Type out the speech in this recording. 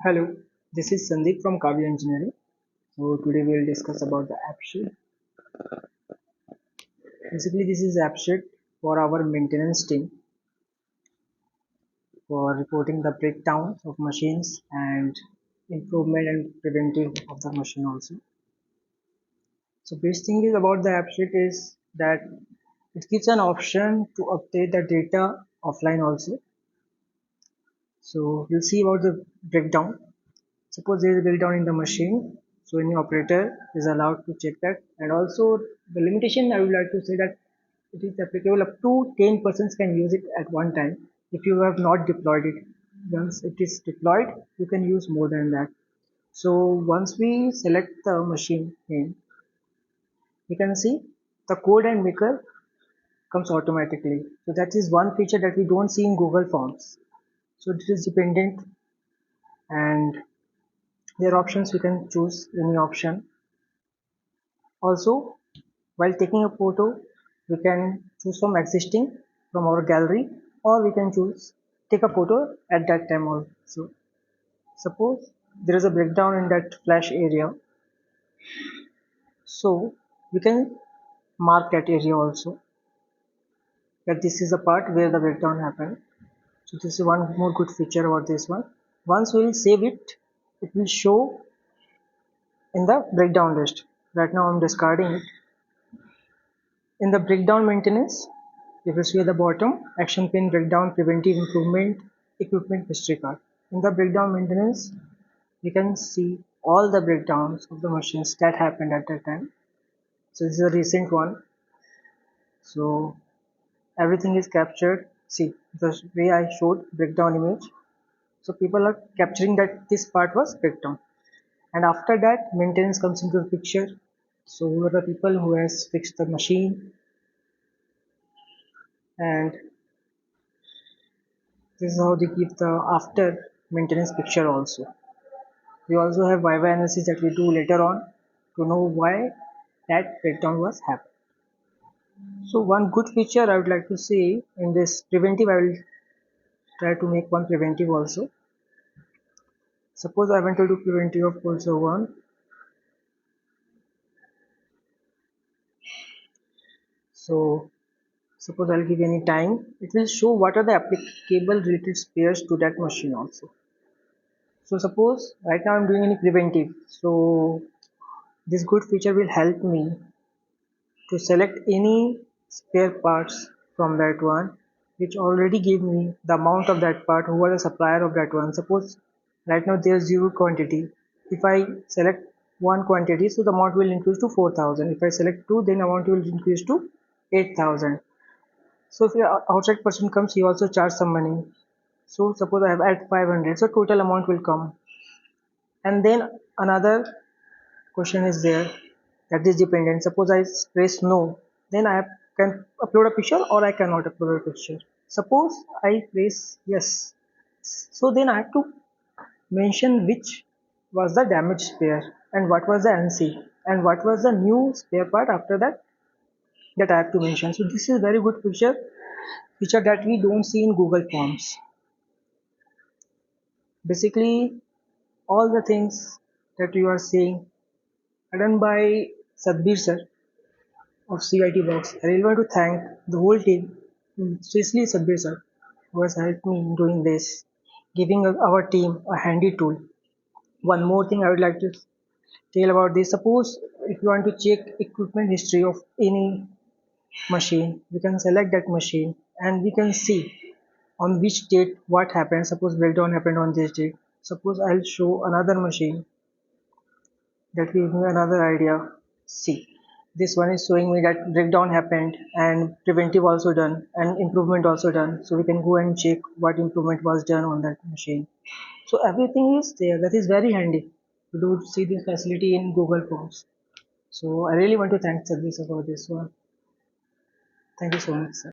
Hello, this is Sandeep from Kavya Engineering. So today we'll discuss about the AppSheet. Basically, this is AppSheet for our maintenance team for reporting the breakdown of machines and improvement and preventive of the machine also. So best thing is about the AppSheet is that it gives an option to update the data offline also. So we'll see about the breakdown. Suppose there is a breakdown in the machine, so any operator is allowed to check that. And also the limitation I would like to say that it is applicable up to 10 persons can use it at one time if you have not deployed it. Once it is deployed, you can use more than that. So once we select the machine name, you can see the code and maker comes automatically. So that is one feature that we don't see in Google Forms. So this is dependent and there are options, we can choose any option. Also, while taking a photo, we can choose from existing from our gallery, or we can choose take a photo at that time also. Suppose there is a breakdown in that flash area, so we can mark that area also that this is the part where the breakdown happened. So this is one more good feature about this one. Once we will save it, it will show in the breakdown list. Right now I'm discarding it. In the breakdown maintenance, if you see at the bottom, action pane breakdown, preventive improvement, equipment history card. In the breakdown maintenance, you can see all the breakdowns of the machines that happened at that time. So this is a recent one. So everything is captured. See the way I showed breakdown image. So people are capturing that this part was breakdown. And after that, maintenance comes into the picture. So who are the people who has fixed the machine, and this is how they give the after maintenance picture also. We also have Viva analysis that we do later on to know why that breakdown was happened. So one good feature I would like to see in this preventive, I will try to make one preventive also. Suppose I want to do preventive of also one. So suppose I'll give any time, it will show what are the applicable related spares to that machine also. So suppose right now I'm doing any preventive. So this good feature will help me to select any spare parts from that one which already give me the amount of that part, who are the supplier of that one. Suppose right now there's zero quantity. If I select one quantity, so the amount will increase to 4,000. If I select two, then amount will increase to 8,000. So if your outside person comes, he also charge some money. So suppose I have at 500, so total amount will come. And then another question is there, that is dependent. Suppose I press no, then can upload a picture or I cannot upload a picture. Suppose I press yes, so then I have to mention which was the damaged spare and what was the NC and what was the new spare part after that I have to mention. So this is very good feature that we don't see in Google Forms. Basically, all the things that you are seeing are done by Sadbir sir of CIT Box. I really want to thank the whole team, especially Sabir sir, who has helped me in doing this, giving our team a handy tool. One more thing I would like to tell about this. Suppose if you want to check equipment history of any machine, we can select that machine and we can see on which date what happened. Suppose breakdown happened on this date. Suppose I'll show another machine that gives me another idea. See, this one is showing me that breakdown happened and preventive also done and improvement also done. So we can go and check what improvement was done on that machine. So everything is there. That is very handy. You don't see this facility in Google Forms. So I really want to thank Sadhvi sir for this one. Thank you so much, sir.